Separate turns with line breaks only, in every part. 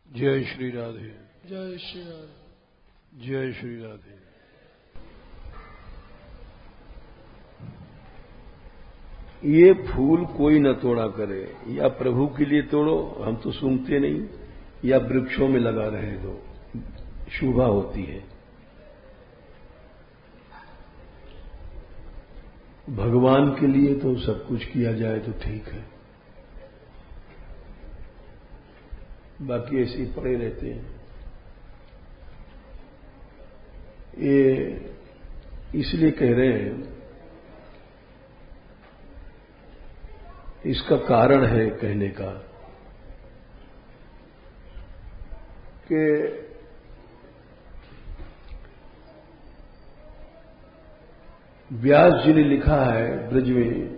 जय श्री राधे।
जय श्री राधे।
जय श्री राधे।
ये फूल कोई न तोड़ा करे, या प्रभु के लिए तोड़ो, हम तो सूंघते नहीं, या वृक्षों में लगा रहे तो शोभा होती है। भगवान के लिए तो सब कुछ किया जाए तो ठीक है, बाकी ऐसे ही पड़े रहते हैं। ये इसलिए कह रहे हैं, इसका कारण है कहने का कि व्यास जी ने लिखा है ब्रज में,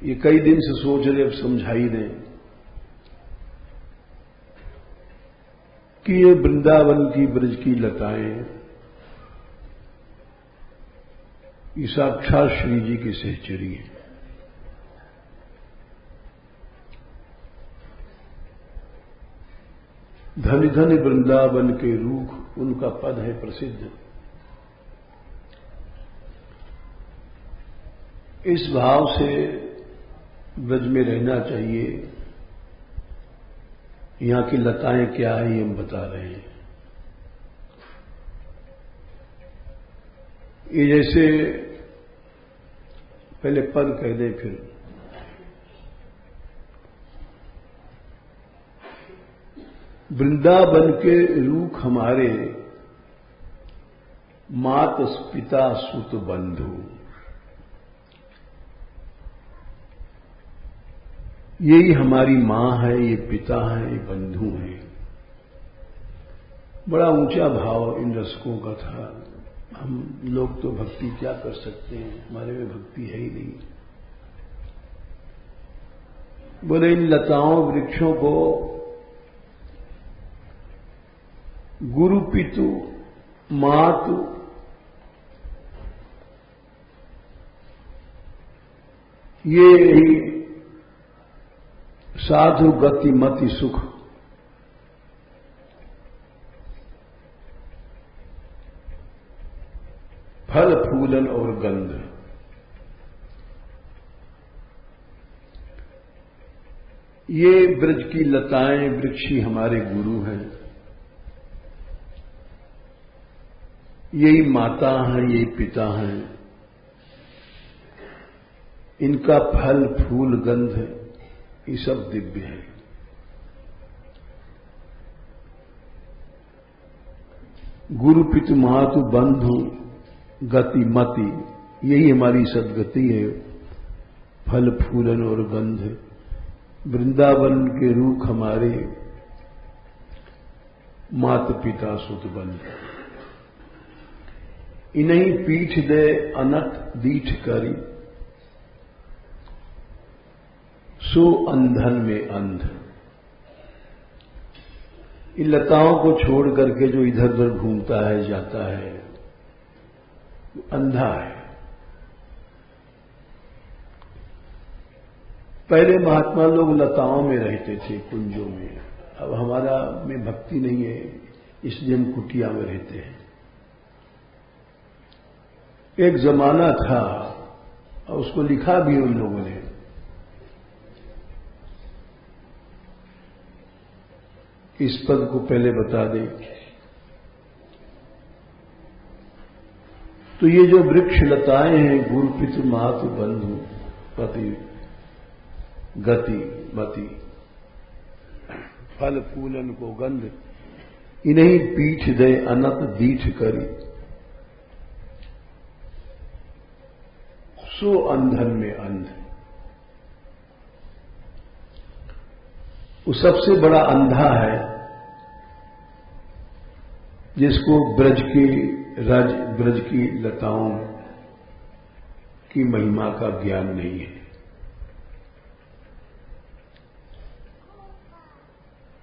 ये कई दिन से सोच रहे, अब समझाई दें कि ये वृंदावन की ब्रज की लताएं ये साक्षात श्री जी की सहचरी है। धन धन वृंदावन के रूख, उनका पद है प्रसिद्ध। इस भाव से ब्रज में रहना चाहिए। यहां की लताएं क्या है ये हम बता रहे हैं। ये जैसे पहले पद कह दे, फिर वृंदावन के रूख हमारे, मात पिता सुत बंधु। यही हमारी मां है, ये पिता है, ये बंधु है। बड़ा ऊंचा भाव इन रसकों का था। हम लोग तो भक्ति क्या कर सकते हैं, हमारे में भक्ति है ही नहीं। बोले इन लताओं वृक्षों को गुरु पितु मातु ये ही साधु गति मति सुख, फल फूलन और गंध, ये ब्रज की लताएं वृक्षी हमारे गुरु हैं। यही माता हैं, यही पिता हैं। इनका फल फूल गंध ये सब दिव्य है। गुरु पितु मातु बंधु गति मति, यही हमारी सदगति है। फल फूलन और गंध, वृंदावन के रूख हमारे, मात पिता सुत बंधु। इन्हीं पीठ दे अनट दीठ करी, सो अंधन में अंध। इन लताओं को छोड़ करके जो इधर उधर घूमता है जाता है अंधा है। पहले महात्मा लोग लताओं में रहते थे, कुंजों में। अब हमारा में भक्ति नहीं है, इसलिए हम कुटिया में रहते हैं। एक जमाना था, और उसको लिखा भी उन लोगों ने, इस पद को पहले बता दें। तो ये जो वृक्ष लताएं हैं, गुरु पितु मातु बंधु पति गति मति, फल फूलन को गंध, इन्हीं पीठ दे अनत दीठ करी, सो अंधन में अंध। वो सबसे बड़ा अंधा है जिसको ब्रज की लताओं की महिमा का ज्ञान नहीं है।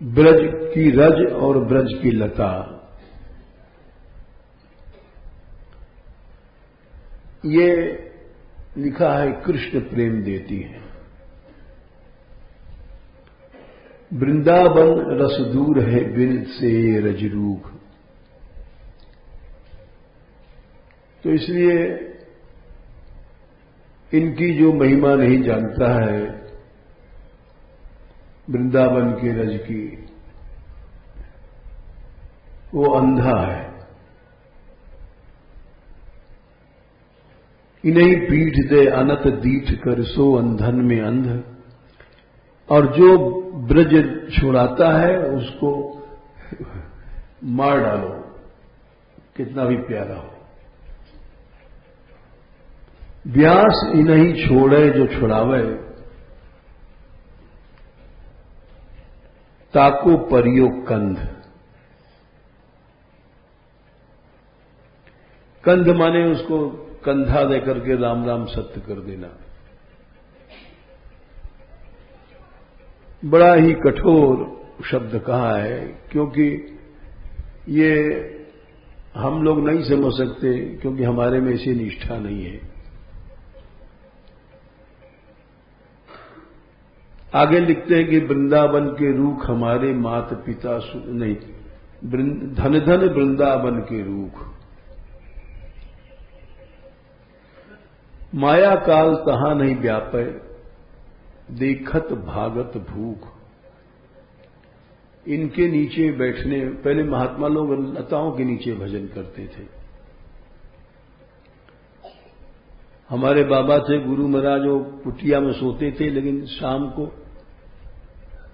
ब्रज की रज और ब्रज की लता, ये लिखा है कृष्ण प्रेम देती है। वृंदावन रस दूर है बिन से रजरूख। तो इसलिए इनकी जो महिमा नहीं जानता है वृंदावन के रज की, वो अंधा है। इन्हीं पीठ दे अनत दीठ कर सो अंधन में अंध। और जो ब्रज छुड़ाता है उसको मार डालो, कितना भी प्यारा हो। व्यास इन्हीं छोड़े जो छुड़ावे, ताको परियो कंध। कंध माने उसको कंधा देकर के राम राम सत्य कर देना। बड़ा ही कठोर शब्द कहा है, क्योंकि ये हम लोग नहीं समझ सकते, क्योंकि हमारे में ऐसी निष्ठा नहीं है। आगे लिखते हैं कि वृंदावन के रूख हमारे मात पिता नहीं, धन धन वृंदावन के रूख। माया काल तहां नहीं व्यापे, देखत भागत भूख। इनके नीचे बैठने, पहले महात्मा लोग लताओं के नीचे भजन करते थे। हमारे बाबा थे गुरु महाराज, वो कुटिया में सोते थे, लेकिन शाम को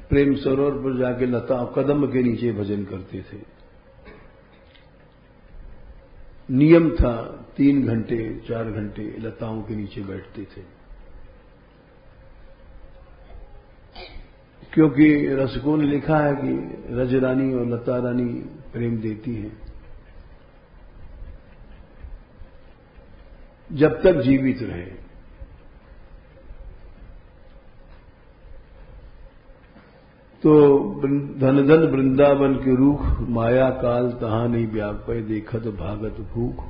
प्रेम सरोवर पर जाके लता कदम के नीचे भजन करते थे। नियम था 3 घंटे 4 घंटे लताओं के नीचे बैठते थे, क्योंकि रसिकों ने लिखा है कि रजरानी और लता रानी प्रेम देती हैं जब तक जीवित रहे। तो धन धन वृंदावन के रूख, माया काल तहां नहीं व्यापे, देखत भागत भूख।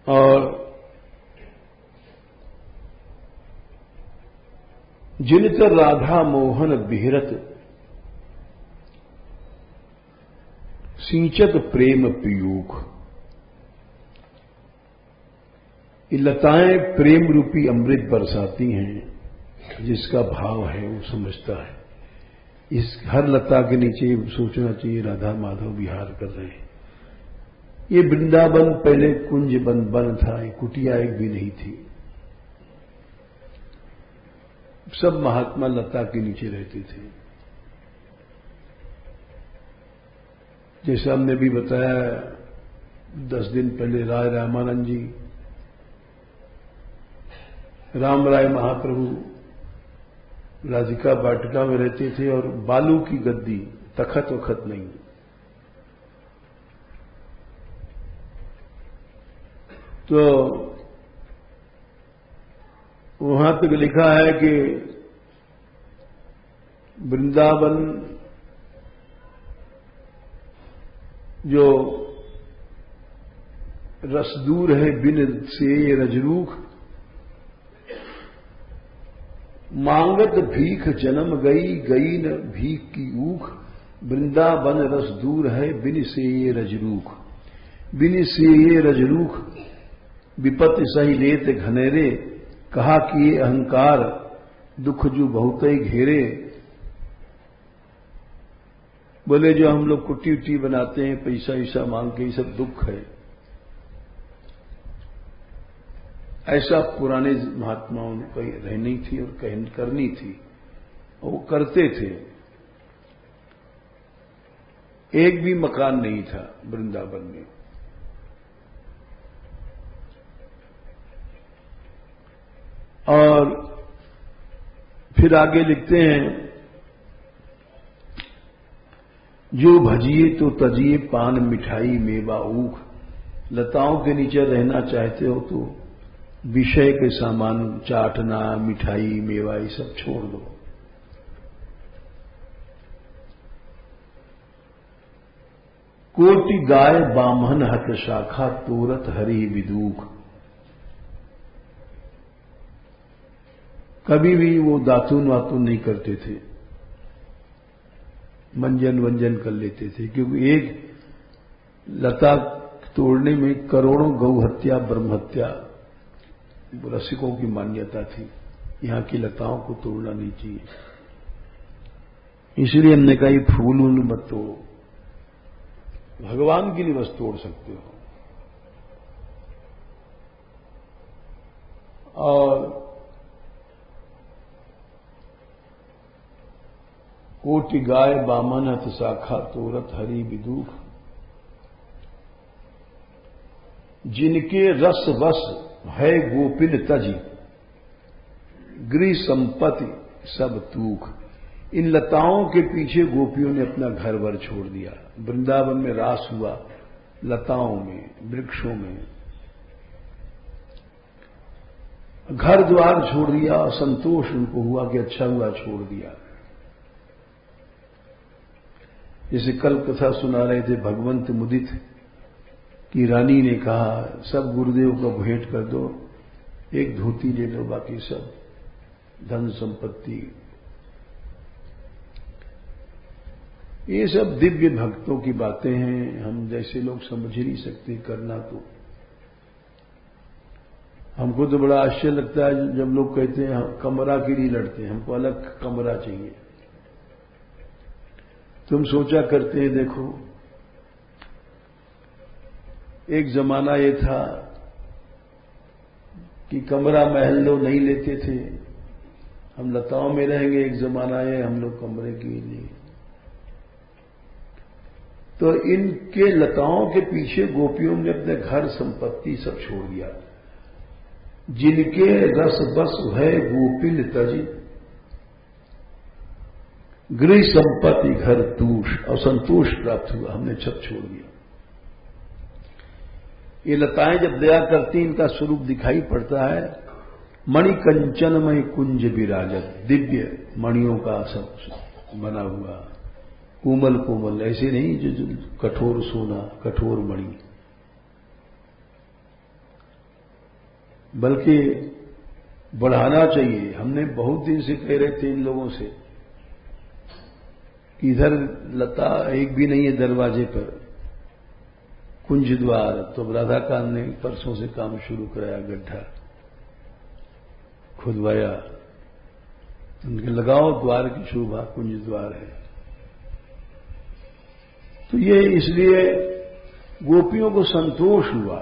और जिनतर राधा मोहन बिहरत, सिंचत प्रेम पीयूख। ये लताएं प्रेम रूपी अमृत बरसाती हैं, जिसका भाव है वो समझता है। इस हर लता के नीचे सोचना चाहिए राधा माधव विहार कर रहे हैं। ये वृंदावन पहले कुंज बन था, ये कुटिया एक भी नहीं थी। सब महात्मा लता के नीचे रहते थे। जैसे हमने भी बताया 10 दिन पहले राय रामानंद जी, राम राय महाप्रभु राधिका वाटिका में रहते थे, और बालू की गद्दी, तखत वखत नहीं। तो वहां तक लिखा है कि वृंदावन जो रसदूर है बिन से रजरूख, मांगत भीख जन्म गई, गई न भीख की ऊख। वृंदावन रस दूर है बिन से ये रजरूख। बिन से ये रजरूख विपत्ति सही लेते घनेरे, कहा कि ये अहंकार दुख जो बहुत ही घेरे। बोले जो हम लोग कुट्टी उट्टी बनाते हैं पैसा ईसा मांग के, ये सब दुख है। ऐसा पुराने महात्माओं को रहनी थी और करनी थी, और वो करते थे। एक भी मकान नहीं था वृंदावन में। और फिर आगे लिखते हैं, जो भजिए तो तजिए पान मिठाई मेवा ऊख। लताओं के नीचे रहना चाहते हो तो विषय के सामान चाटना, मिठाई, मेवा, ये सब छोड़ दो। कोटि गाय बामहन हत शाखा, तोरत हरि विदूख। कभी भी वो दातून वातून नहीं करते थे, मंजन वंजन कर लेते थे, क्योंकि एक लता तोड़ने में करोड़ों गौ हत्या ब्रह्म हत्या रसिकों की मान्यता थी। यहां की लताओं को तोड़ना नहीं चाहिए। इसलिए हमने कहा ये फूल वूल मत तोड़ो, भगवान के लिए बस तोड़ सकते हो। और कोटि गाय बामन हथ शाखा तोरत हरि विदुख, जिनके रस वस है गोपिन तजी, गृह संपत्ति सब तूख। इन लताओं के पीछे गोपियों ने अपना घर वर छोड़ दिया। वृंदावन में रास हुआ लताओं में, वृक्षों में, घर द्वार छोड़ दिया। संतोष उनको हुआ कि अच्छा हुआ छोड़ दिया। जैसे कल कथा सुना रहे थे भगवंत मुदित की रानी ने कहा सब गुरुदेव को भेंट कर दो, एक धोती ले लो, बाकी सब धन संपत्ति। ये सब दिव्य भक्तों की बातें हैं, हम जैसे लोग समझ ही नहीं सकते। करना तो हमको तो बड़ा आश्चर्य लगता है जब लोग कहते हैं हम कमरा के लिए लड़ते हैं, हमको अलग कमरा चाहिए। तुम सोचा करते हैं, देखो एक जमाना ये था कि कमरा महल लोग नहीं लेते थे, हम लताओं में रहेंगे। एक जमाना है हम लोग कमरे के लिए। तो इनके लताओं के पीछे गोपियों ने अपने घर संपत्ति सब छोड़ दिया। जिनके रस बस है गोपिन तजी, गृह संपत्ति घर तूष, और संतोष प्राप्त हुआ, हमने सब छोड़ दिया। ये लताएं जब दया करती इनका स्वरूप दिखाई पड़ता है। मणि कंचनमय कुंज विराजत, दिव्य मणियों का सब बना हुआ, कोमल कोमल, ऐसे नहीं जो कठोर सोना कठोर मणि, बल्कि बढ़ाना चाहिए। हमने बहुत दिन से कह रहे थे इन लोगों से कि इधर लता एक भी नहीं है दरवाजे पर, कुंज द्वार। तो राधाकांत ने परसों से काम शुरू कराया, गड्ढा खुदवाया, उनके लगाओ द्वार की शोभा, कुंज द्वार है। तो ये इसलिए गोपियों को संतोष हुआ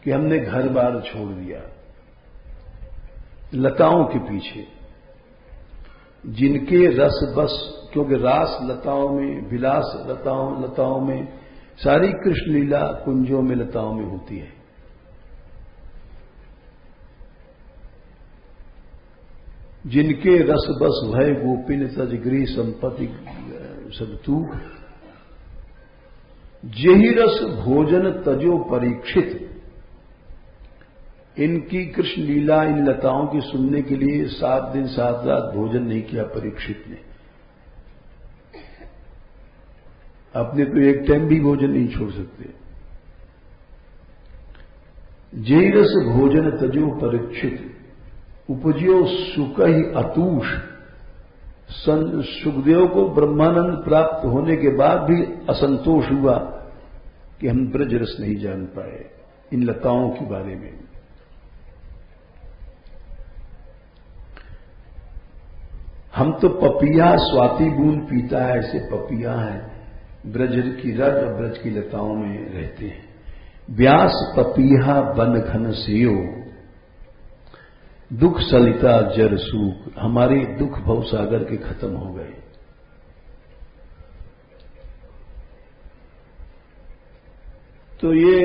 कि हमने घर बार छोड़ दिया लताओं के पीछे। जिनके रस बस, क्योंकि रास लताओं में, विलास लताओं में, सारी कृष्ण लीला कुंजों में लताओं में होती है। जिनके रस बस भय गोपिन तज गृह संपत्ति सब तूख, जेहि रस भोजन तजो परीक्षित। इनकी कृष्ण लीला इन लताओं की सुनने के लिए 7 दिन 7 रात भोजन नहीं किया परीक्षित ने। अपने तो एक टाइम भी भोजन नहीं छोड़ सकते। जेहि रस भोजन तजो परीक्षित, उपजयो सुख ही अतूष। सुखदेव को ब्रह्मानंद प्राप्त होने के बाद भी असंतोष हुआ कि हम ब्रज रस नहीं जान पाए इन लताओं के बारे में। हम तो पपिया स्वाति बूंद पीता है, ऐसे पपिया हैं, ब्रज की रज और ब्रज की लताओं में रहते हैं। व्यास पपिया बन घन सेयो, दुख सलिता जर सूख। हमारे दुख भवसागर के खत्म हो गए। तो ये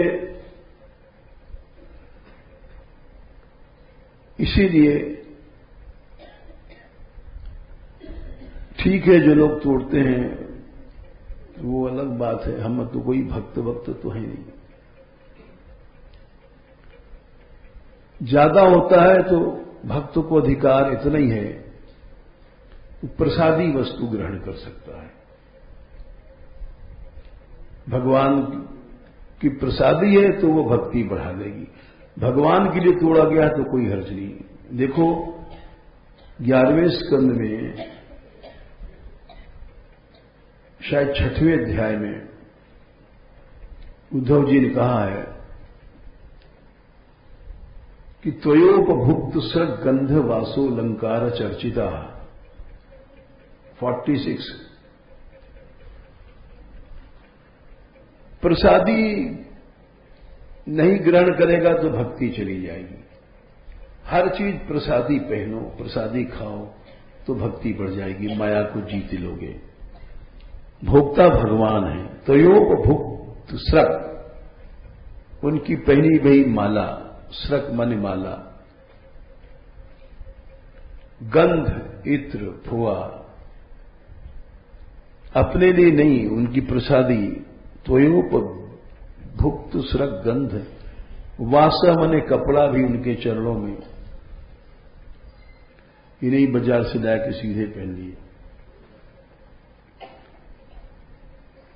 इसीलिए ठीक है जो लोग तोड़ते हैं वो अलग बात है, हम तो कोई भक्त वक्त तो है नहीं। ज्यादा होता है तो भक्त को अधिकार इतना ही है, तो प्रसादी वस्तु ग्रहण कर सकता है। भगवान की प्रसादी है तो वो भक्ति बढ़ा देगी। भगवान के लिए तोड़ा गया तो कोई हर्ज नहीं। देखो 11वें स्कंद में शायद 6वें अध्याय में उद्धव जी ने कहा है कि त्वयोपभुक्त सृग गंध वासो लंकार चर्चिता 46। प्रसादी नहीं ग्रहण करेगा तो भक्ति चली जाएगी। हर चीज प्रसादी पहनो, प्रसादी खाओ तो भक्ति बढ़ जाएगी, माया को जीत लोगे। भोक्ता भगवान है। त्वयोपभुक्त स्रक, उनकी पहनी गई माला, स्रक मन माला, गंध इत्र फुआ, अपने लिए नहीं, उनकी प्रसादी। त्वयोपभुक्त स्रक गंध, वासा मने कपड़ा भी उनके चरणों में, ये नहीं बाजार से लाया के सीधे पहन लिए।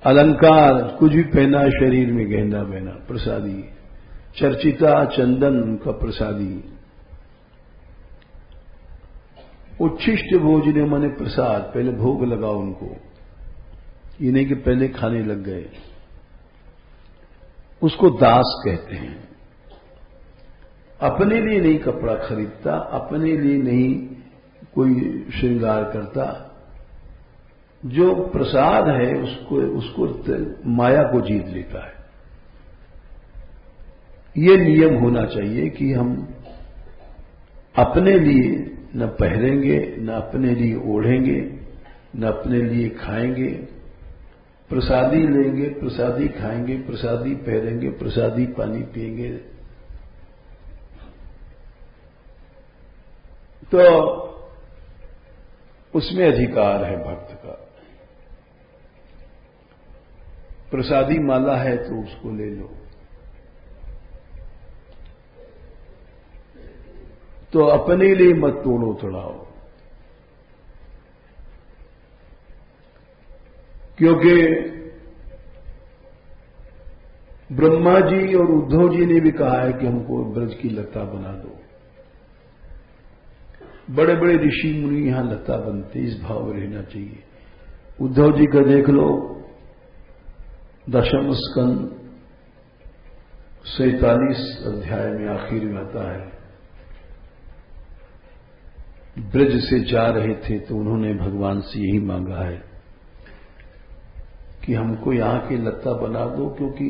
अलंकार कुछ भी पहना है शरीर में, गहना पहना, प्रसादी। चर्चिता चंदन उनका प्रसादी। उच्छिष्ट भोजन माने प्रसाद, पहले भोग लगाओ उनको, ये नहीं कि पहले खाने लग गए। उसको दास कहते हैं। अपने लिए नहीं कपड़ा खरीदता, अपने लिए नहीं कोई श्रृंगार करता। जो प्रसाद है उसको माया को जीत लेता है। ये नियम होना चाहिए कि हम अपने लिए न पहनेंगे, न अपने लिए ओढ़ेंगे, न अपने लिए खाएंगे। प्रसादी लेंगे, प्रसादी खाएंगे, प्रसादी पहनेंगे, प्रसादी पानी पिएंगे। तो उसमें अधिकार है भक्त का। प्रसादी माला है तो उसको ले लो। तो अपने लिए मत तोड़ो तोड़ाओ, क्योंकि ब्रह्मा जी और उद्धव जी ने भी कहा है कि हमको ब्रज की लता बना दो। बड़े बड़े ऋषि मुनि यहां लता बनते, इस भाव में रहना चाहिए। उद्धव जी का देख लो, 10वें स्कंद 47 अध्याय में आखिर में आता है, ब्रज से जा रहे थे तो उन्होंने भगवान से यही मांगा है कि हमको यहां की लता बना दो, क्योंकि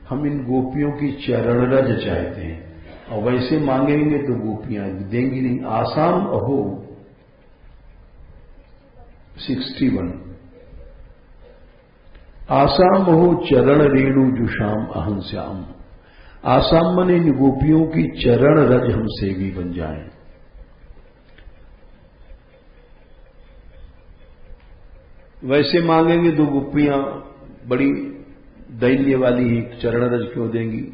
हम इन गोपियों की चरण रज चाहते हैं। और वैसे मांगेंगे तो गोपियां देंगी नहीं। आसाम अहो 61। आसाम अहो चरण रेणु जुषाम अहं श्याम। आसाम मन इन गोपियों की चरण रज हमसे भी बन जाएं। वैसे मांगेंगे तो गोपियां बड़ी दैन्य वाली ही चरण रज क्यों देंगी।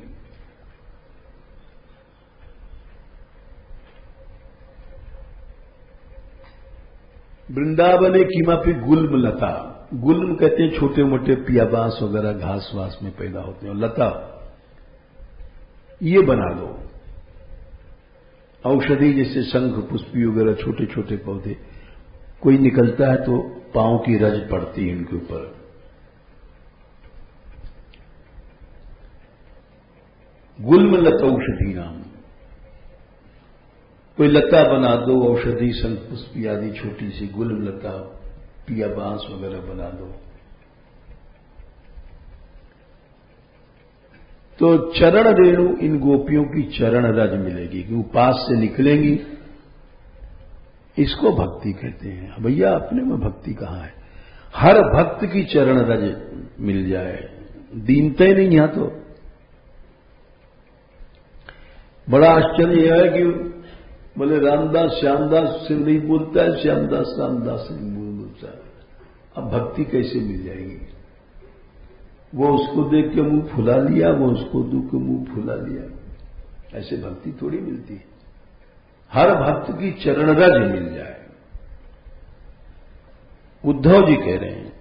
वृंदावने किमापि गुल्म लता, गुल्म कहते हैं छोटे मोटे पियाबास वगैरह घास वास में पैदा होते हैं, और लता ये बना दो। औषधि जैसे शंख पुष्पी वगैरह छोटे छोटे पौधे, कोई निकलता है तो पांव की रज पड़ती है इनके ऊपर। गुल्म लता औषधि नाम, कोई लता बना दो, औषधि शंख पुष्पी आदि छोटी सी गुल्म लता, पिया बांस वगैरह बना दो। तो चरण रेणु इन गोपियों की चरण रज मिलेगी कि उपास से निकलेंगी। इसको भक्ति कहते हैं। भैया अपने में भक्ति कहां है। हर भक्त की चरण रज मिल जाए, दीनते ही नहीं। यहां तो बड़ा आश्चर्य है कि बोले रामदास श्यामदास से नहीं बोलता है, श्यामदास रामदास से नहीं बोलता है। अब भक्ति कैसे मिल जाएगी। वो उसको देख के मुंह फुला लिया, वो उसको देख के मुंह फुला लिया, ऐसे भक्ति थोड़ी मिलती है। हर भक्त की चरण रज मिल जाए। उद्धव जी कह रहे हैं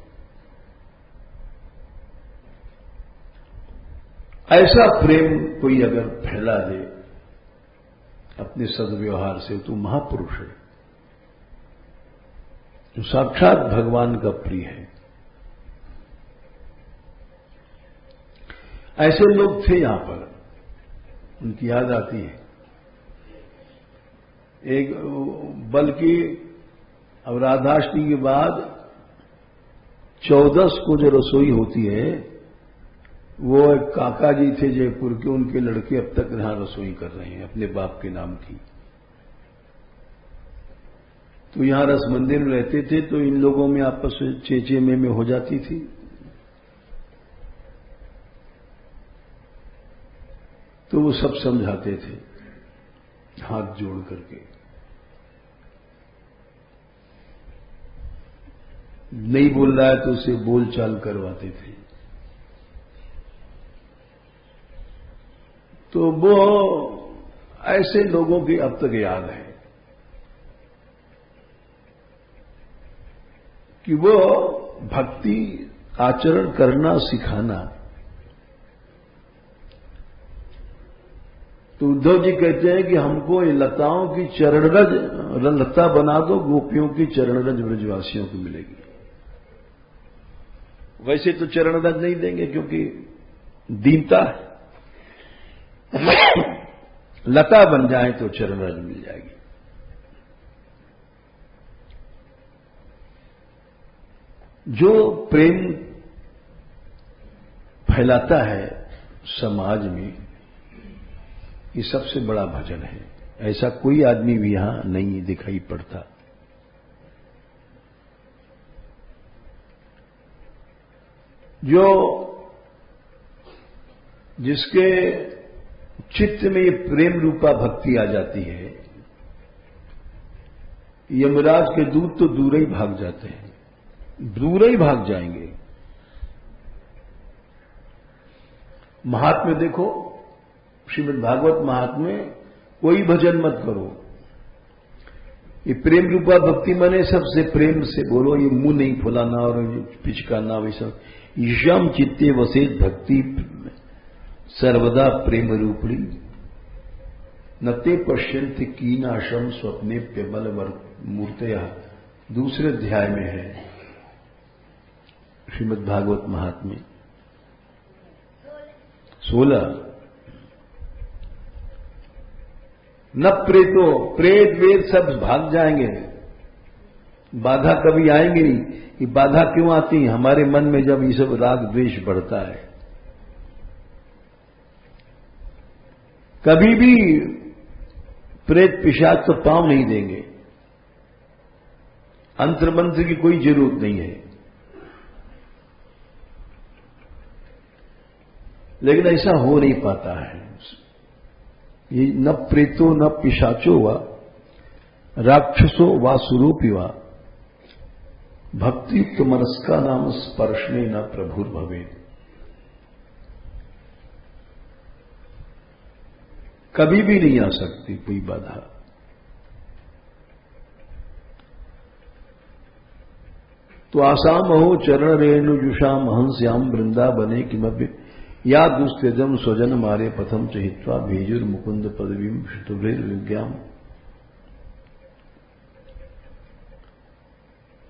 ऐसा प्रेम कोई अगर फैला दे अपने सद्व्यवहार से, तू महापुरुष है, तू साक्षात भगवान का प्रिय है। ऐसे लोग थे यहां पर, उनकी याद आती है। एक बल्कि अब राधाष्टमी के बाद 14 को जो रसोई होती है, वो एक काका जी थे जयपुर के, उनके लड़के अब तक यहां रसोई कर रहे हैं अपने बाप के नाम की। तो यहां रस मंदिर में रहते थे, तो इन लोगों में आपस में चेचे में हो जाती थी। तो वो सब समझाते थे हाथ जोड़ करके, नहीं बोल रहा है तो उसे बोलचाल करवाते थे। तो वो ऐसे लोगों की अब तक याद है कि वो भक्ति आचरण करना सिखाना। तो उद्धव जी कहते हैं कि हमको ये लताओं की चरणरज लता बना दो, गोपियों की चरणरज ब्रजवासियों को मिलेगी। वैसे तो चरणरज नहीं देंगे क्योंकि दीनता है, लता बन जाए तो चरणरज मिल जाएगी। जो प्रेम फैलाता है समाज में, ये सबसे बड़ा भजन है। ऐसा कोई आदमी भी यहां नहीं दिखाई पड़ता। जो जिसके चित्त में ये प्रेम रूपा भक्ति आ जाती है, यमराज के दूत तो दूर ही भाग जाते हैं, दूर ही भाग जाएंगे। महात्म्य देखो, श्रीमद् भागवत महात्म्य, कोई भजन मत करो, ये प्रेम रूपा भक्ति माने सबसे प्रेम से बोलो, ये मुंह नहीं फुलाना और पिचकाना, वैसा। ईशाम चित्ते वसेत भक्ति सर्वदा प्रेम रूपणी, नते पश्यंत कीनाशम स्वप्ने प्यबल मूर्तया, दूसरे अध्याय में है श्रीमद् भागवत महात्म्य 16। न प्रेतो, प्रेत वेद सब भाग जाएंगे, बाधा कभी आएंगे नहीं। ये बाधा क्यों आती है? हमारे मन में जब ये सब राग द्वेष बढ़ता है। कभी भी प्रेत पिशाच तो पांव नहीं देंगे, अंतर मंत्र की कोई जरूरत नहीं है। लेकिन ऐसा हो नहीं पाता है। ये न प्रेतो न पिशाचो वा राक्षसो वा सुरूपी वा भक्ति तुमरस्का नाम स्पर्शने न प्रभुर भवे। कभी भी नहीं आ सकती कोई बाधा। तो आसाम हो चरण रेणु जुषाम हंस्याम वृंदावने किमभ्य या दुस्त्यजम स्वजन मारे पथम चहित्वा भेजुर मुकुंद पदवीम शुभ्रेर विज्ञाम।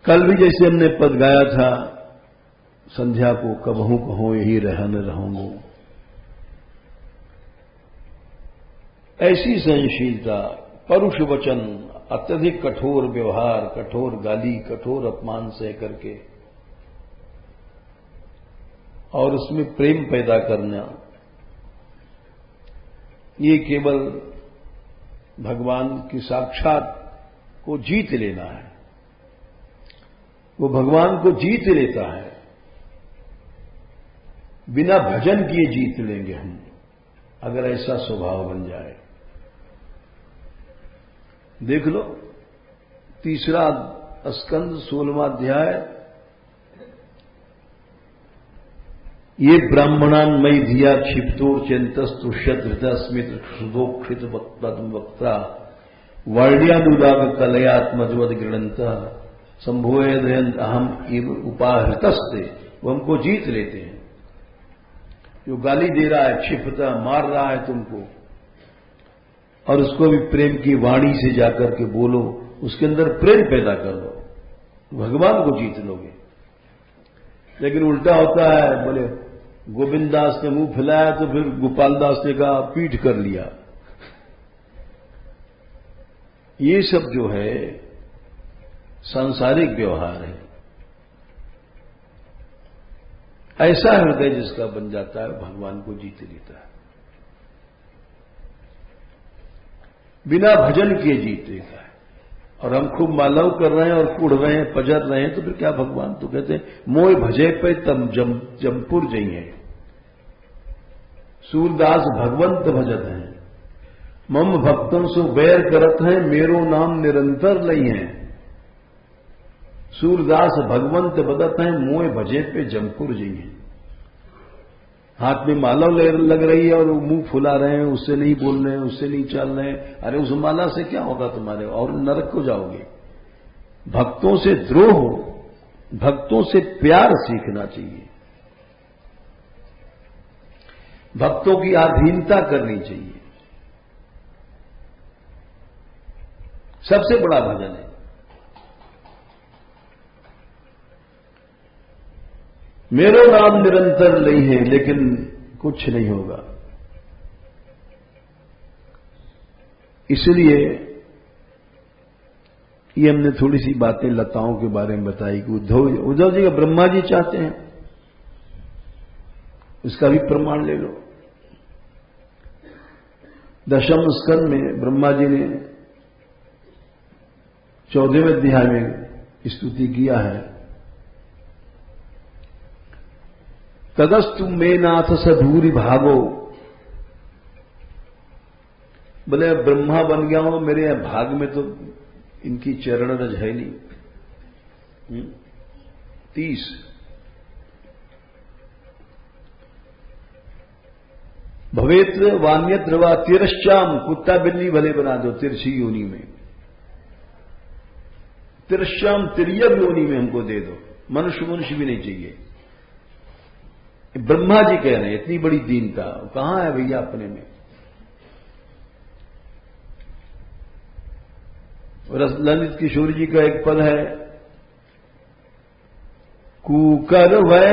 कल भी जैसे हमने पद गाया था, संध्या को कबहू कहो यही रहन रहूंगो, ऐसी सहनशीलता, परुष वचन, अत्यधिक कठोर व्यवहार, कठोर गाली, कठोर अपमान सह करके और उसमें प्रेम पैदा करना, ये केवल भगवान की साक्षात को जीत लेना है। वो भगवान को जीत लेता है, बिना भजन किए जीत लेंगे हम, अगर ऐसा स्वभाव बन जाए। देख लो, 3 स्कंद 16वां अध्याय, ये ब्राह्मणान मई धिया क्षिप्तोर चिंतस्तुष्यत हृदय स्मित सुदोक्षित वक्ता वर्ण्यानुराग कलयात्मजवद गृणंत संभोयदयंत अहम इव उपाहृतस्ते। वो हमको जीत लेते हैं। जो गाली दे रहा है, क्षिप्ता मार रहा है तुमको, और उसको भी प्रेम की वाणी से जाकर के बोलो, उसके अंदर प्रेम पैदा कर लो, भगवान को जीत लोगे। लेकिन उल्टा होता है, बोले गोविंद दास ने मुंह फैलाया तो फिर गोपाल दास ने कहा पीठ कर लिया। ये सब जो है सांसारिक व्यवहार है। ऐसा हृदय जिसका बन जाता है भगवान को जीत लेता है, बिना भजन किए जीत लेता है। और हम खूब मालाव कर रहे हैं और कुड़ रहे हैं, पजर रहे हैं, तो फिर क्या भगवान तो कहते हैं मोय भजे पे तम जमपुर जइए, सूरदास भगवंत भजत हैं, मम भक्तों सो बैर करत हैं, मेरो नाम निरंतर लई है। सूरदास भगवंत बदत हैं, मोय भजे पे जमपुर जइए। हाथ में माला लग रही है और मुंह फुला रहे हैं, उससे नहीं बोल रहे हैं, उससे नहीं चल रहे हैं। अरे उस माला से क्या होगा तुम्हारे, और नरक को जाओगे। भक्तों से द्रोह, भक्तों से प्यार सीखना चाहिए, भक्तों की अधीनता करनी चाहिए। सबसे बड़ा भजन है। मेरो नाम निरंतर नहीं है, लेकिन कुछ नहीं होगा। इसलिए ये हमने थोड़ी सी बातें लताओं के बारे में बताई कि उद्धव जी का ब्रह्मा जी चाहते हैं, इसका भी प्रमाण ले लो। दशम स्कंद में ब्रह्मा जी ने 14वें अध्याय में स्तुति किया है, तदस्तु मे नाथ सधूरी भागो। बोले ब्रह्मा बन गया हूं, मेरे भाग में तो इनकी चरण रज है नहीं। 30 भवेत्र वान्यत्र वा तिरश्चाम, कुत्ता बिल्ली भले बना दो तिरछी योनि में, तिरश्चाम तिर्यक योनि में हमको दे दो, मनुष्य मनुष्य भी नहीं चाहिए। ब्रह्मा जी कह रहे हैं, इतनी बड़ी दीनता कहां है भैया अपने में। ललित किशोर जी का एक पद है, कुकर वै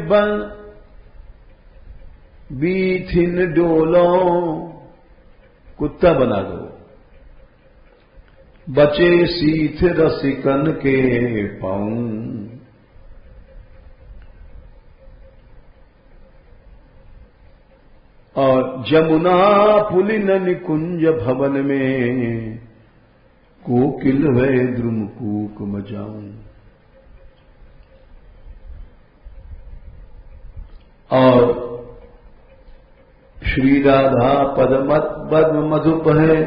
बन बीथिन डोलो, कुत्ता बना दो, बचे सीथ रसिकन के पाऊं। और जमुना पुलिन निकुंज भवन में, कोकिल वै द्रुम कूक मजाऊं। और श्री राधा पद मधुप है,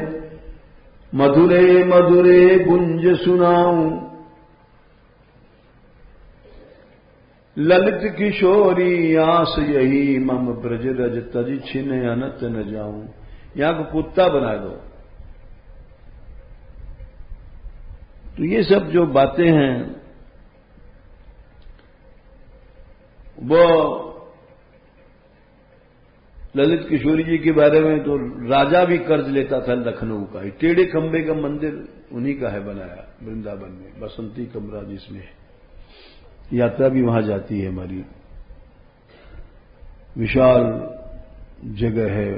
मधुरे मधुरे गुंज सुनाऊं। ललित किशोरी आस यही, मम ब्रज रज तज छिन अनत न जाऊं। यहां को कुत्ता बना दो। तो ये सब जो बातें हैं वो ललित किशोरी जी के बारे में तो राजा भी कर्ज लेता था लखनऊ का। टेढ़े खंबे का मंदिर उन्हीं का है बनाया वृंदावन में, बसंती कमरा जिसमें है। यात्रा भी वहां जाती है हमारी, विशाल जगह है।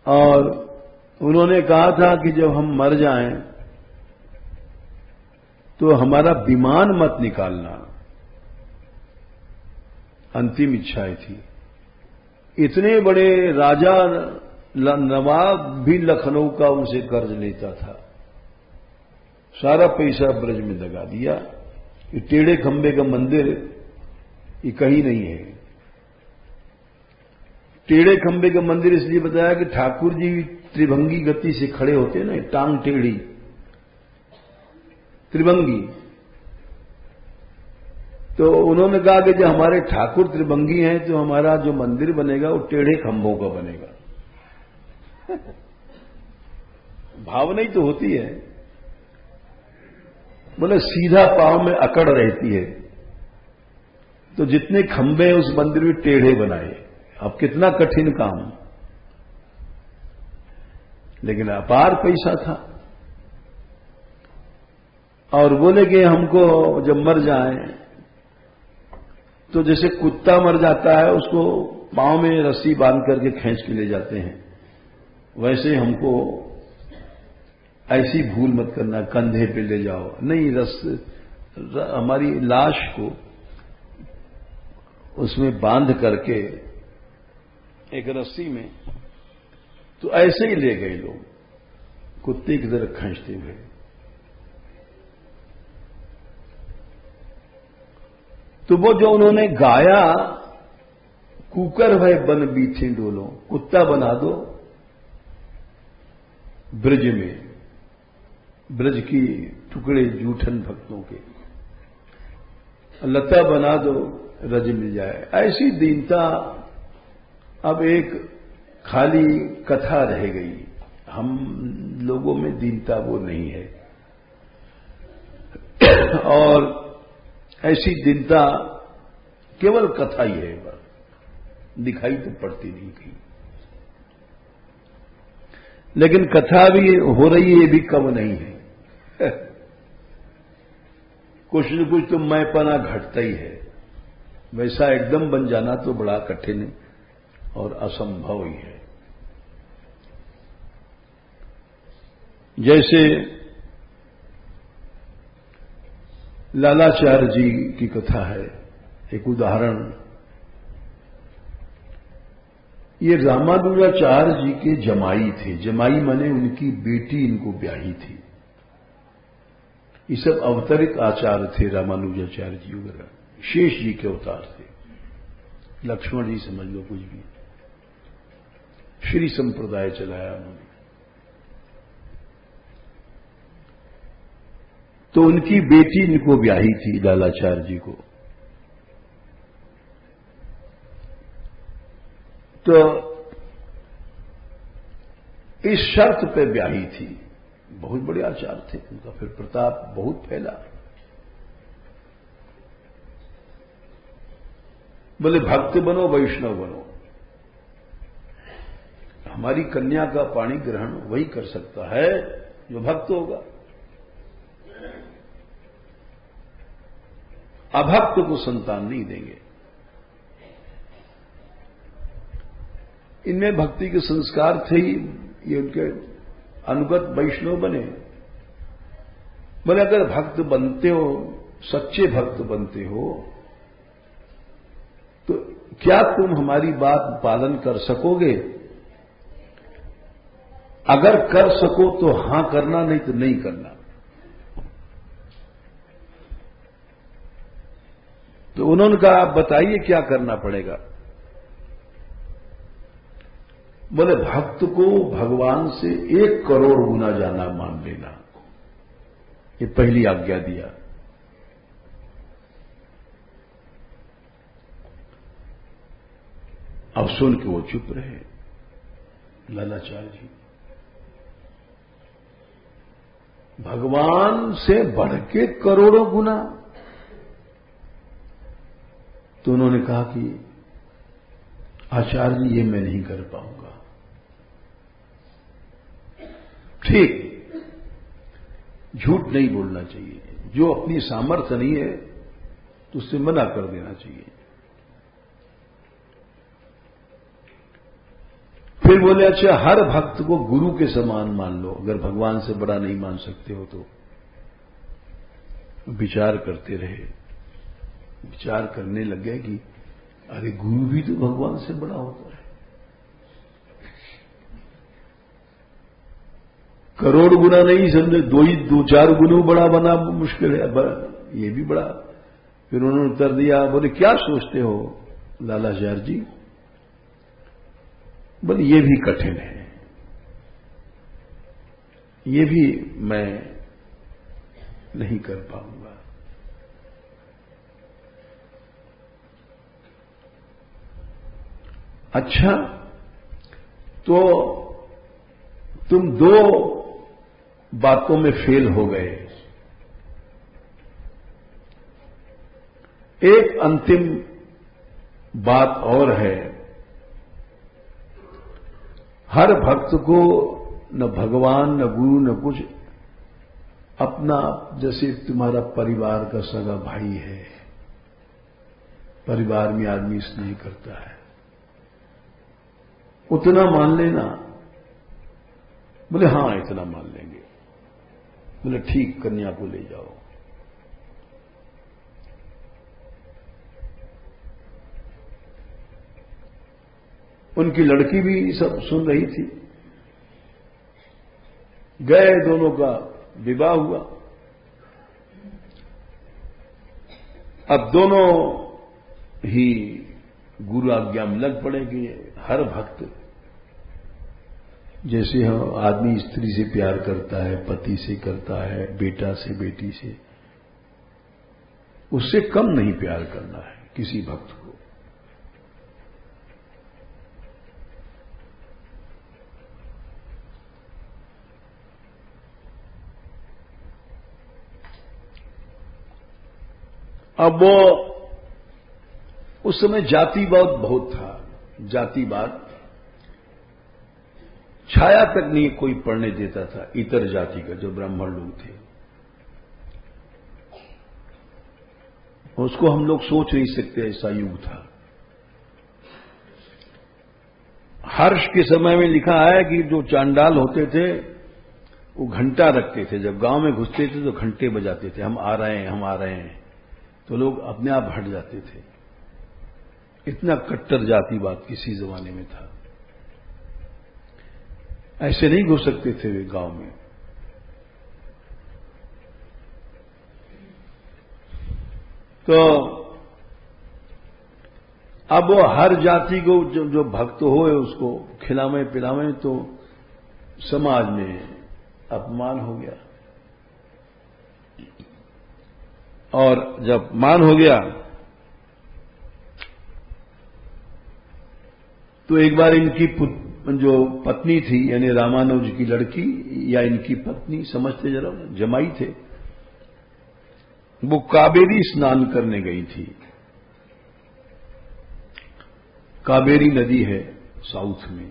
और उन्होंने कहा था कि जब हम मर जाएं तो हमारा विमान मत निकालना, अंतिम इच्छाएं थी। इतने बड़े राजा नवाब भी लखनऊ का उनसे कर्ज लेता था, सारा पैसा ब्रज में लगा दिया। ये टेढ़े खंबे का मंदिर ये कहीं नहीं है। टेढ़े खंबे का मंदिर इसलिए बताया कि ठाकुर जी त्रिभंगी गति से खड़े होते हैं ना, टांग टेढ़ी त्रिभंगी। तो उन्होंने कहा कि जब हमारे ठाकुर त्रिभंगी हैं तो हमारा जो मंदिर बनेगा वो टेढ़े खंभों का बनेगा। भावना ही तो होती है। बोले सीधा पांव में अकड़ रहती है, तो जितने खंभे उस मंदिर में टेढ़े बनाए। अब कितना कठिन काम, लेकिन अपार पैसा था। और बोले कि हमको जब मर जाए तो जैसे कुत्ता मर जाता है उसको पांव में रस्सी बांध करके खींच के ले जाते हैं, वैसे हमको ऐसी भूल मत करना, कंधे पे ले जाओ नहीं, हमारी लाश को उसमें बांध करके एक रस्सी में, तो ऐसे ही ले गए लोग, कुत्ते की तरह खींचते हुए। तो वो जो उन्होंने गाया, कुकर भय बन बीठी डोलो, कुत्ता बना दो ब्रज में, ब्रज की टुकड़े जूठन भक्तों के, लता बना दो रज मिल जाए, ऐसी दीनता अब एक खाली कथा रह गई। हम लोगों में दीनता वो नहीं है, और ऐसी दीनता केवल कथा ही है, दिखाई तो पड़ती नहीं कहीं। लेकिन कथा भी हो रही है, ये भी कम नहीं है। कुछ न कुछ तो मैंपना घटता ही है, वैसा एकदम बन जाना तो बड़ा कठिन और असंभव ही है। जैसे लालाचार्य जी की कथा है, एक उदाहरण। ये रामानुजाचार्य जी के जमाई थे, जमाई माने उनकी बेटी इनको ब्याही थी। ये सब अवतरित आचार्य थे रामानुजाचार्य जी वगैरह, शेष जी के अवतार थे, लक्ष्मण जी समझ लो कुछ भी। श्री संप्रदाय चलाया उन्होंने। तो उनकी बेटी इनको ब्याही थी लालाचार्य जी को। तो इस शर्त पे ब्याही थी, बहुत बड़े आचार्य थे, उनका फिर प्रताप बहुत फैला। बोले भक्त बनो वैष्णव बनो, हमारी कन्या का पाणी ग्रहण वही कर सकता है जो भक्त होगा, अभक्त को संतान नहीं देंगे। इनमें भक्ति के संस्कार थे ही, ये उनके अनुगत वैष्णव बने। बोले अगर भक्त बनते हो, सच्चे भक्त बनते हो, तो क्या तुम हमारी बात पालन कर सकोगे? अगर कर सको तो हां करना, नहीं तो नहीं करना। तो उन्होंने कहा आप बताइए क्या करना पड़ेगा। बोले भक्त को भगवान से 1 करोड़ गुना जाना मान लेना, ये पहली आज्ञा दिया। अब सुन के वो चुप रहे लालाचार्य जी। भगवान से बढ़ के करोड़ों गुना। तो उन्होंने कहा कि आचार्य जी ये मैं नहीं कर पाऊंगा। ठीक, झूठ नहीं बोलना चाहिए, जो अपनी सामर्थ्य नहीं है तो उससे मना कर देना चाहिए। फिर बोले अच्छा हर भक्त को गुरु के समान मान लो, अगर भगवान से बड़ा नहीं मान सकते हो तो। विचार करते रहे, विचार करने लग गए कि अरे गुरु भी तो भगवान से बड़ा होता है, करोड़ गुना नहीं समझे, 2-4 गुना बड़ा बना मुश्किल है, ये भी बड़ा। फिर उन्होंने उत्तर दिया, बोले क्या सोचते हो लालाचार्य जी? बोले ये भी कठिन है, ये भी मैं नहीं कर पाऊंगा। अच्छा, तो तुम 2 बातों में फेल हो गए। एक अंतिम बात और है हर भक्त को न भगवान न गुरु न कुछ, अपना जैसे तुम्हारा परिवार का सगा भाई है, परिवार में आदमी स्नेह करता है, उतना मान लेना। बोले हाँ इतना मान लेंगे। बोले ठीक, कन्या को ले जाओ। उनकी लड़की भी सब सुन रही थी। गए, दोनों का विवाह हुआ। अब दोनों ही गुरु आज्ञा में लग पड़े कि हर भक्त जैसे हम आदमी स्त्री से प्यार करता है, पति से करता है, बेटा से, बेटी से, उससे कम नहीं प्यार करना है किसी भक्त को। अब वो उस समय जातिवाद बहुत था। जातिवाद छाया तक नहीं कोई पढ़ने देता था, इतर जाति का, जो ब्राह्मण लोग थे। उसको हम लोग सोच नहीं सकते, ऐसा युग था। हर्ष के समय में लिखा है कि जो चांडाल होते थे वो घंटा रखते थे, जब गांव में घुसते थे तो घंटे बजाते थे, हम आ रहे हैं, हम आ रहे हैं, तो लोग अपने आप हट जाते थे। इतना कट्टर जातिवाद किसी जमाने में था। ऐसे नहीं घुस सकते थे वे गांव में। तो अब वो हर जाति को जो भक्त होए उसको खिलावे पिलावे, तो समाज में अपमान हो गया। और जब मान हो गया तो एक बार इनकी जो पत्नी थी, यानी रामानुज की लड़की या इनकी पत्नी, समझते जरा, जमाई थे, वो कावेरी स्नान करने गई थी। कावेरी नदी है साउथ में,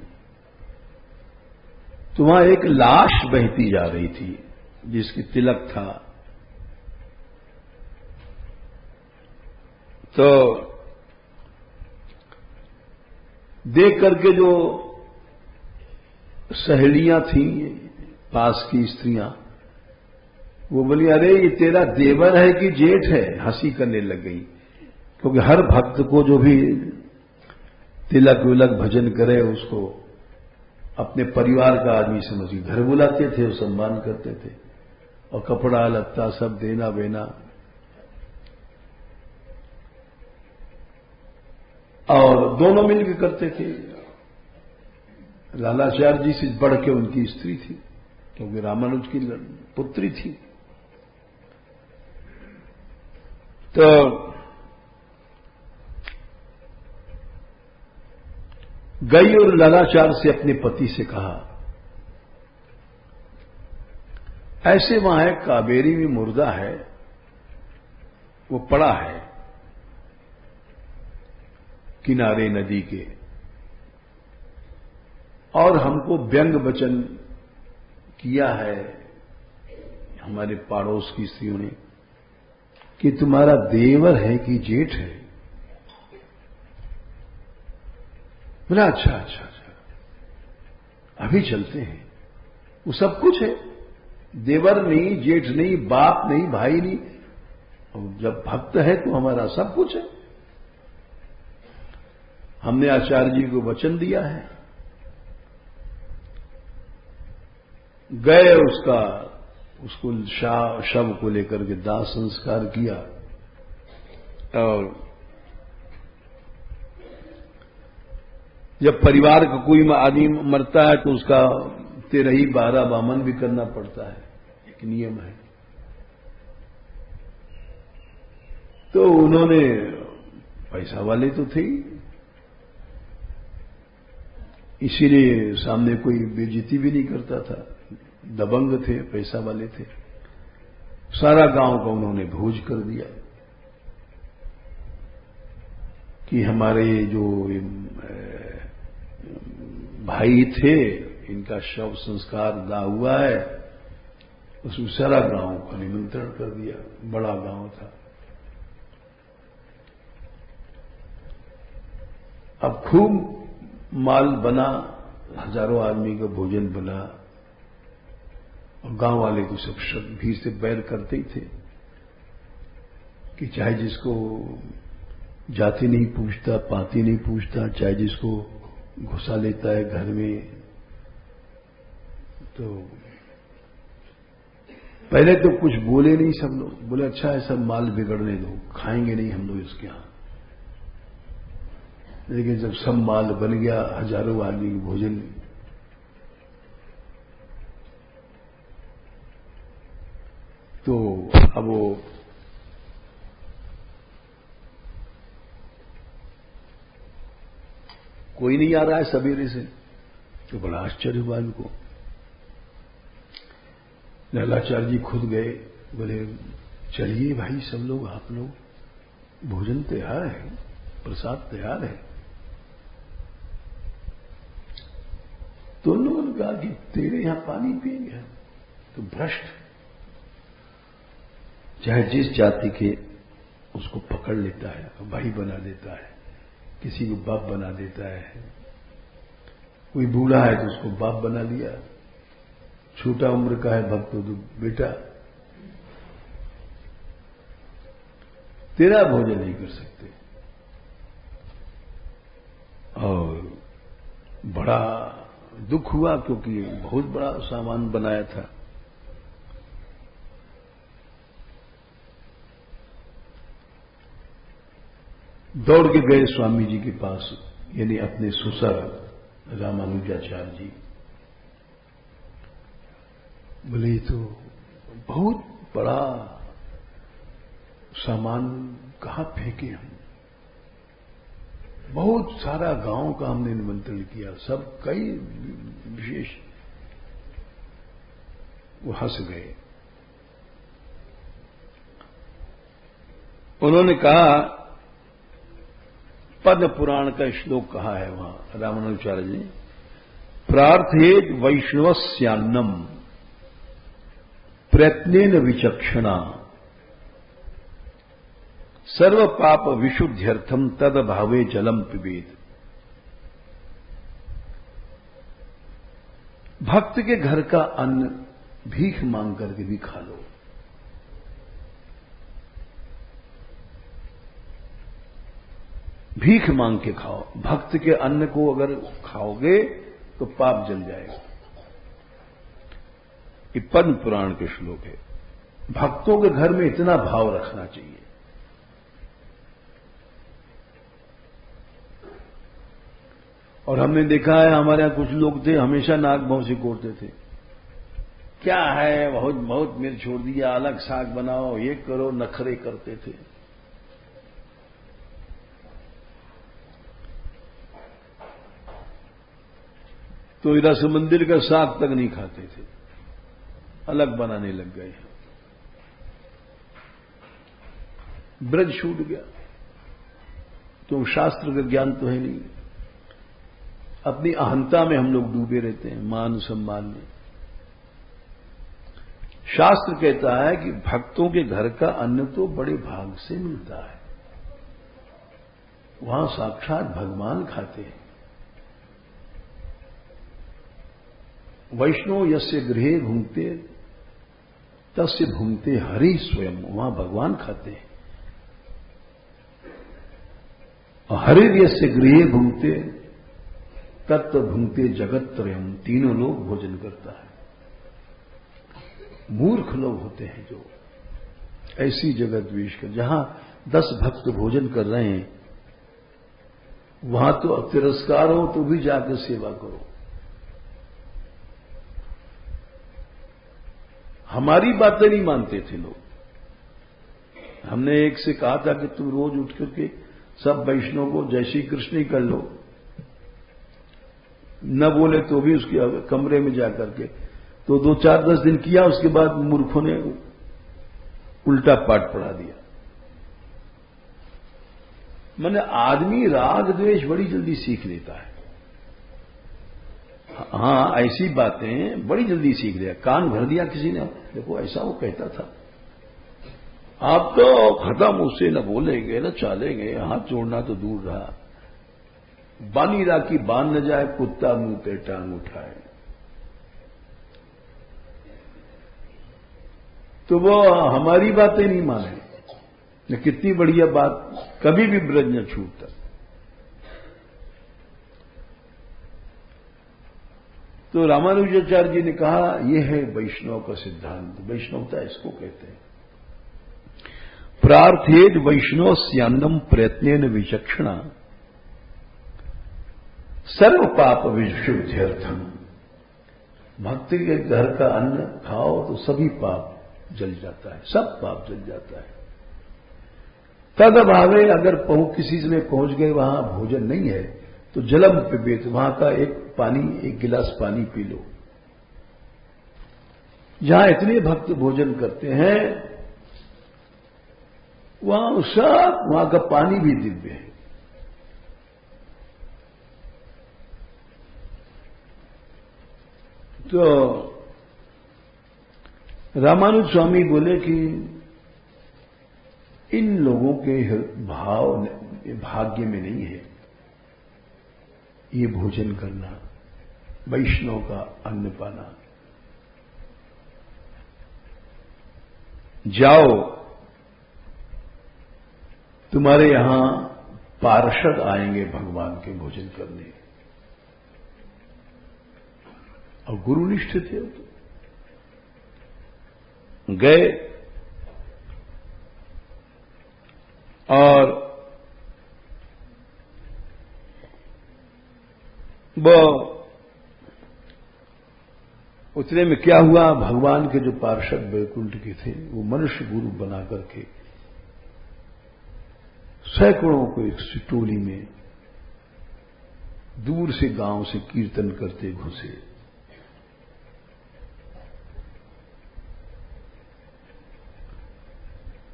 तो वहां एक लाश बहती जा रही थी जिसकी तिलक था। तो देख करके जो सहेलियां थीं, पास की स्त्रियां, वो बोली अरे ये तेरा देवर है कि जेठ है, हंसी करने लग गई। क्योंकि हर भक्त को जो भी तिलक विलक भजन करे उसको अपने परिवार का आदमी समझी, घर बुलाते थे, वो सम्मान करते थे, और कपड़ा लत्ता सब देना बेना, और दोनों मिलकर करते थे। लालाचार्य जी से बढ़ के उनकी स्त्री थी, क्योंकि रामानुज की पुत्री थी। तो गई और लालाचार्य से अपने पति से कहा, ऐसे वहां है कावेरी में मुर्दा है, वो पड़ा है किनारे नदी के, और हमको व्यंग वचन किया है हमारे पड़ोस की स्त्रियों ने कि तुम्हारा देवर है कि जेठ है। बोला अच्छा अच्छा अच्छा, अभी चलते हैं। वो सब कुछ है, देवर नहीं, जेठ नहीं, बाप नहीं, भाई नहीं, और जब भक्त है तो हमारा सब कुछ है। हमने आचार्य जी को वचन दिया है। गए, उसको शव को लेकर के दाह संस्कार किया, और जब परिवार का कोई आदमी मरता है तो उसका 13 वामन भी करना पड़ता है, एक नियम है। तो उन्होंने, पैसा वाले तो थे, इसीलिए सामने कोई बेइज्जती भी नहीं करता था, दबंग थे, पैसा वाले थे। सारा गांव का उन्होंने भोज कर दिया कि हमारे जो भाई थे, इनका शव संस्कार दा हुआ है, उसमें सारा गांव का निमंत्रण कर दिया। बड़ा गांव था। अब खूब माल बना, हजारों आदमी का भोजन बना, और गांव वाले तो सब भीड़ से बैर करते ही थे कि चाहे जिसको जाति नहीं पूछता, पाती नहीं पूछता, चाहे जिसको घुसा लेता है घर में। तो पहले तो कुछ बोले नहीं सब लोग, बोले अच्छा ऐसा माल बिगड़ने दो, खाएंगे नहीं हम लोग इसके यहां। लेकिन जब सब माल बन गया, हजारों आदमी की भोजन, तो अब वो कोई नहीं आ रहा है सवेरे से, तो बड़ा आश्चर्य हुआ इनको। लालाचार्य जी खुद गए, बोले चलिए भाई सब लोग, आप लोग, भोजन तैयार है, प्रसाद तैयार है। तो उन लोगों ने कहा कि तेरे यहां पानी पिएंगे, तो भ्रष्ट, चाहे जिस जाति के उसको पकड़ लेता है, भाई बना देता है, किसी को बाप बना देता है। कोई बूढ़ा है तो उसको बाप बना लिया, छोटा उम्र का है भक्त तो बेटा। तेरा भोजन नहीं कर सकते। और बड़ा दुख हुआ, क्योंकि बहुत बड़ा सामान बनाया था। दौड़ के गए स्वामी जी के पास, यानी अपने सुसर रामानुजाचार्य जी। बोले तो बहुत बड़ा सामान कहां फेंके हम, बहुत सारा गांव का हमने निमंत्रण किया, सब कई विशेष। वो हंस गए। उन्होंने कहा, पद्म पुराण का श्लोक कहा है वहां रामानुजाचार्य जी, प्रार्थेत वैष्णवस्यान्नम प्रयत्नेन विचक्षणा सर्व पाप विशुद्ध्यर्थम तद भावे जलम पिबेद। भक्त के घर का अन्न भीख मांग करके भी खा लो। भीख मांग के खाओ। भक्त के अन्न को अगर खाओगे तो पाप जल जाएगा। ये पद्म पुराण के श्लोक है। भक्तों के घर में इतना भाव रखना चाहिए। और हमने देखा है, हमारे यहां कुछ लोग थे, हमेशा नाक भाव सिकोड़ते थे। क्या है, बहुत बहुत मिर्च छोड़ दिया, अलग साग बनाओ, ये करो, नखरे करते थे। तो रस मंदिर का साग तक नहीं खाते थे, अलग बनाने लग गए। ब्रज छूट गया। तो शास्त्र का ज्ञान तो है नहीं, अपनी अहंता में हम लोग डूबे रहते हैं, मान सम्मान में। शास्त्र कहता है कि भक्तों के घर का अन्न तो बड़े भाग से मिलता है, वहां साक्षात भगवान खाते हैं। वैष्णव यस्य गृहे भुंक्ते तस्य भुंक्ते हरि स्वयं, वहां भगवान खाते हैं। और हरि यस्य गृहे भुंक्ते तत्व भुंक्ते जगत त्रयम, तीनों लोग भोजन करता है। मूर्ख लोग होते हैं जो ऐसी जगह द्वेष कर, जहां 10 भक्त भोजन कर रहे हैं, वहां तो तिरस्कार हो तो भी जाकर सेवा करो। हमारी बातें नहीं मानते थे लोग। हमने एक से कहा था कि तुम रोज उठ करके सब वैष्णव को जय श्री कृष्ण ही कर लो, न बोले तो भी उसके कमरे में जाकर के। तो 2-4-10 दिन किया, उसके बाद मूर्खों ने उल्टा पाठ पढ़ा दिया। मैंने आदमी राग द्वेष बड़ी जल्दी सीख लेता है। हाँ, ऐसी बातें बड़ी जल्दी सीख लिया। कान भर दिया किसी ने, देखो ऐसा वो कहता था, आप तो खत्म, उससे न बोलेंगे न चालेंगे, हाथ जोड़ना तो दूर रहा। बानी राखी बांध न जाए, कुत्ता मुंह पे टांग उठाए। तो वो हमारी बातें नहीं माने, न कितनी बढ़िया बात, कभी भी ब्रज न छूटता। तो रामानुजाचार्य जी ने कहा, यह है वैष्णव का सिद्धांत, वैष्णवता इसको कहते हैं। प्रार्थेद वैष्णव स्यान्नम प्रयत्नेन विचक्षणा सर्व पाप विशुद्ध्यर्थम। भक्ति के घर का अन्न खाओ तो सभी पाप जल जाता है, सब पाप जल जाता है। तद अभावे अगर किसी में पहुंच गए, वहां भोजन नहीं है, तो जलम पिबेत, वहां का एक गिलास पानी पी लो। जहां इतने भक्त भोजन करते हैं, वहां का पानी भी दिव्य है। तो रामानुज स्वामी बोले कि इन लोगों के भाव भाग्य में नहीं है ये भोजन करना, वैष्णव का अन्न पाना। जाओ, तुम्हारे यहां पार्षद आएंगे भगवान के भोजन करने। और गुरुनिष्ठ थे, गए और वो उतने में क्या हुआ, भगवान के जो पार्षद वैकुंठ के थे, वो मनुष्य गुरु बना करके सैकड़ों को एक टोली में दूर से गांव से कीर्तन करते घुसे।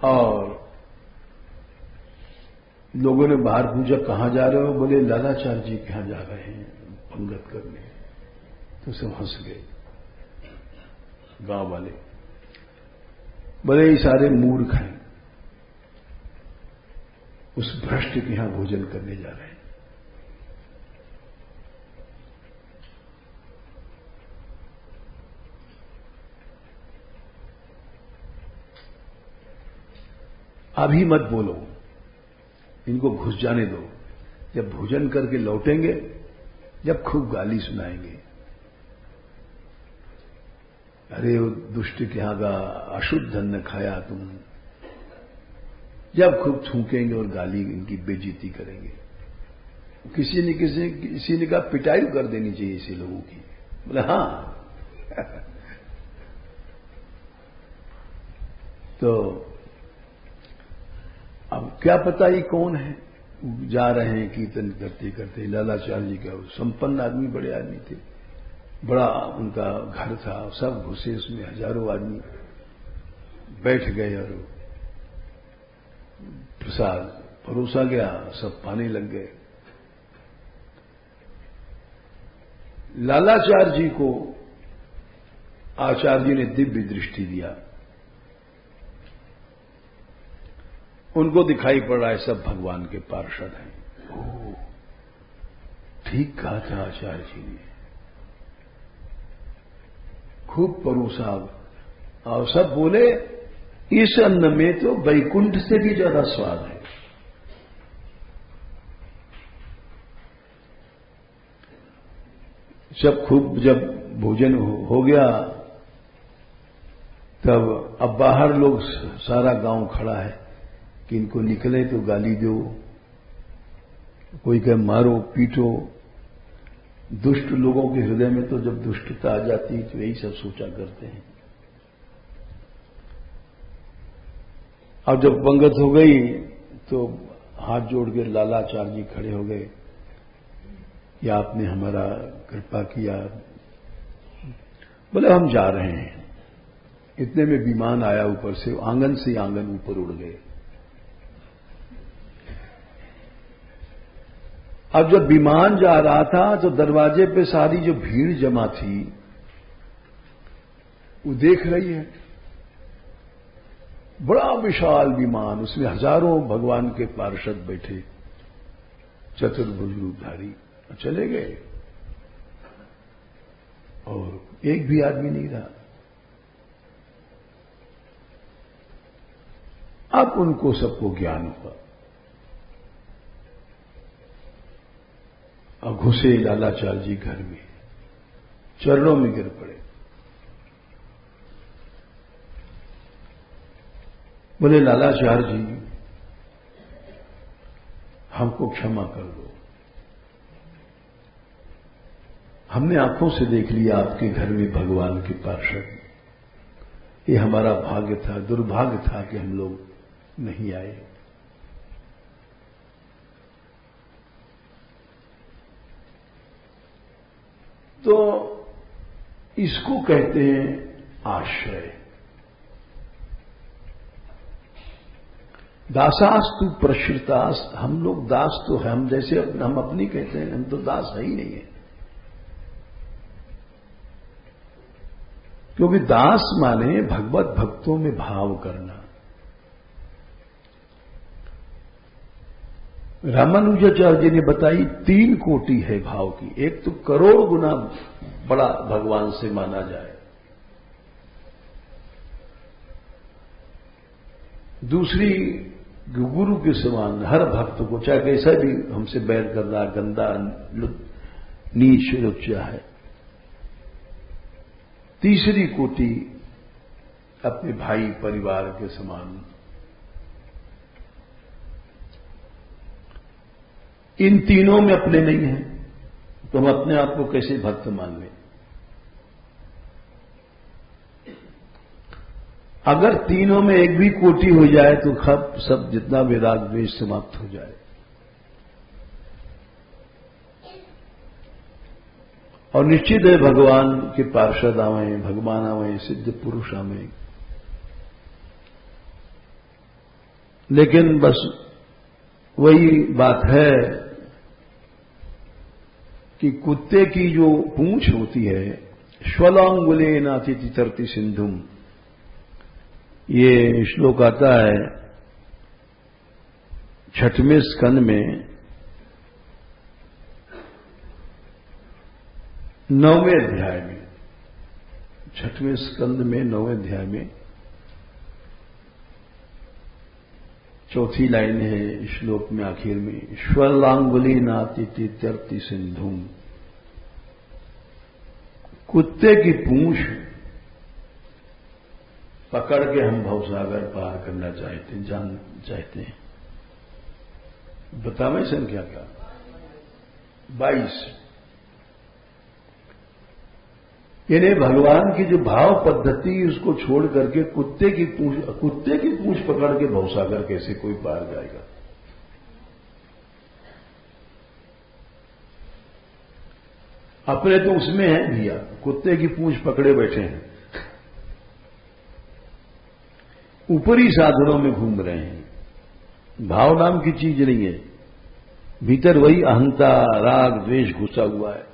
और लोगों ने बाहर पूछा, कहां जा रहे हो? बोले लालाचार्य जी के यहां जा रहे हैं पंगत करने। तो सब हंस गए गांव वाले, बोले ये सारे मूर्ख हैं, उस भ्रष्ट के यहां भोजन करने जा रहे हैं। अभी मत बोलो, इनको घुस जाने दो। जब भोजन करके लौटेंगे, जब खूब गाली सुनाएंगे, अरे वो दुष्ट के यहां का अशुद्ध अन्न खाया तुम, जब खूब थूकेंगे और गाली इनकी बेइज्जती करेंगे। किसी ने कहा पिटाई कर देनी चाहिए ऐसे लोगों की। बोले हाँ। तो अब क्या पता ये कौन है, जा रहे हैं कीर्तन करते करते। लालाचार्य जी का संपन्न आदमी, बड़े आदमी थे, बड़ा उनका घर था, सब घुसे उसमें, हजारों आदमी बैठ गए और प्रसाद परोसा गया, सब पाने लग गए। लालाचार्य जी को आचार्य जी ने दिव्य दृष्टि दिया, उनको दिखाई पड़ रहा है सब भगवान के पार्षद हैं। ओह, ठीक कहा था आचार्य जी ने, खूब परोसा। और सब बोले इस अन्न में तो वैकुंठ से भी ज्यादा स्वाद है। जब भोजन हो गया, तब अब बाहर लोग, सारा गांव खड़ा है कि इनको निकले तो गाली दो, कोई कहे मारो पीटो। दुष्ट लोगों के हृदय में तो जब दुष्टता आ जाती है तो यही सब सोचा करते हैं। अब जब पंगत हो गई तो हाथ जोड़ के लालाचार्य जी खड़े हो गए, या आपने हमारा कृपा किया। बोले हम जा रहे हैं। इतने में विमान आया ऊपर से, आंगन से आंगन ऊपर उड़ गए। अब जब विमान जा रहा था तो दरवाजे पे सारी जो भीड़ जमा थी वो देख रही है। बड़ा विशाल विमान, उसमें हजारों भगवान के पार्षद बैठे, चतुर्भुज रूपधारी, चले गए और एक भी आदमी नहीं रहा। अब उनको सबको ज्ञान हुआ। अब घुसे लालाचार्य जी घर में, चरणों में गिर पड़े, बोले लालाचार्य जी हमको क्षमा कर दो, हमने आंखों से देख लिया आपके घर में भगवान के पार्षद, ये हमारा भाग्य था, दुर्भाग्य था कि हम लोग नहीं आए। तो इसको कहते हैं आश्रय। दासास्तु प्रश्रितास, हम लोग दास तो है, हम जैसे हम अपनी कहते हैं, हम तो दास है ही नहीं है। क्योंकि दास माने भगवत भक्तों में भाव करना। रामानुजाचार्य जी ने बताई 3 कोटि है भाव की। एक तो करोड़ गुना बड़ा भगवान से माना जाए, दूसरी गुरु के समान हर भक्त को, चाहे कैसा भी हमसे बैर कर रहा, गंदा नीच लुच्चा है। तीसरी कोटि अपने भाई परिवार के समान। इन तीनों में अपने नहीं हैं तो हम अपने आप को कैसे भक्त मान लें? अगर तीनों में एक भी कोटि हो जाए तो सब जितना वैराग द्वेष समाप्त हो जाए। और निश्चित है भगवान के पार्षद आवे, भगवान आवे, सिद्ध पुरुष आवे, लेकिन बस वही बात है कि कुत्ते की जो पूंछ होती है, श्वलांगुले नातिति तरति सिंधुम, ये श्लोक आता है 6वें स्कंद में 9वें अध्याय में, 6वें स्कंद में 9वें अध्याय में 4थी लाइन है श्लोक में आखिर में, श्वलांगुली नातिति तरति सिंधुम। कुत्ते की पूंछ पकड़ के हम भवसागर पार करना चाहते हैं। बतावें संख्या का 22। यानी भगवान की जो भाव पद्धति उसको छोड़ करके कुत्ते की पूंछ पकड़ के भवसागर कैसे कोई पार जाएगा? अपने तो उसमें है भैया, कुत्ते की पूंछ पकड़े बैठे हैं, ऊपरी साधनों में घूम रहे हैं। भाव नाम की चीज नहीं है, भीतर वही अहंता राग द्वेष घुसा हुआ है।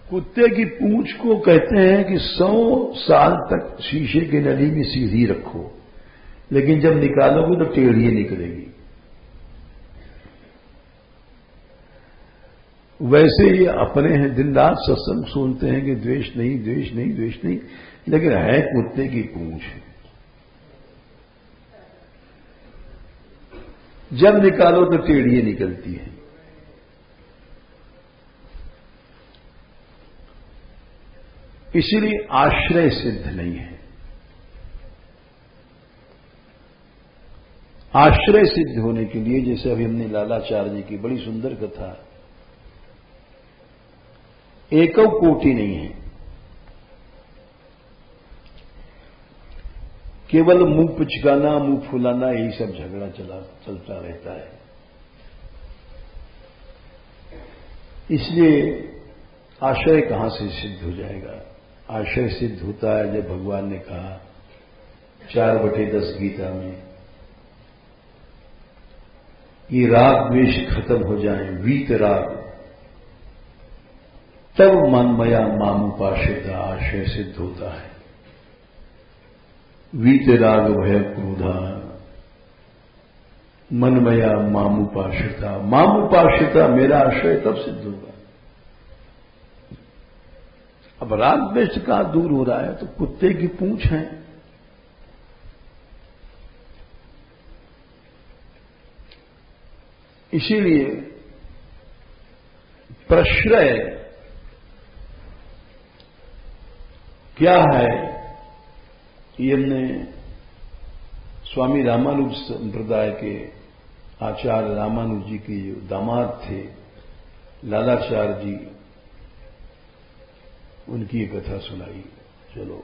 कुत्ते की पूंछ को कहते हैं कि 100 साल तक शीशे की नली में सीधी रखो, लेकिन जब निकालोगे तो टेढ़ी निकलेगी। वैसे ये अपने हैं, दिन रात सत्संग सुनते हैं कि द्वेष नहीं, द्वेष नहीं, द्वेष नहीं, लेकिन है कुत्ते की पूंछ। जब निकालो तो टेढ़ी निकलती है। इसलिए आश्रय सिद्ध नहीं है। आश्रय सिद्ध होने के लिए, जैसे अभी हमने लालाचार्य जी की बड़ी सुंदर कथा, एकव कोटि नहीं है, केवल मुंह पिचकाना, मुंह फुलाना, यही सब झगड़ा चलता रहता है। इसलिए आश्रय कहां से सिद्ध हो जाएगा? आश्रय सिद्ध होता है जब भगवान ने कहा 4/10 गीता में, ये राग द्वेष खत्म हो जाए, वीत राग, तब मनमया मामुपाश्रित आशय सिद्ध होता है। वीत राग भय क्रोधा मनमया मामुपाश्रिता, मामुपाश्रिता मेरा आश्रय तब सिद्ध होगा। अब राग द्वेष कहां दूर हो रहा है? तो कुत्ते की पूंछ है। इसीलिए प्रश्रय क्या है, ये हमने स्वामी रामानुज संप्रदाय के आचार्य रामानुज जी के जो दामाद थे लालाचार्य जी, उनकी ये कथा सुनाई। चलो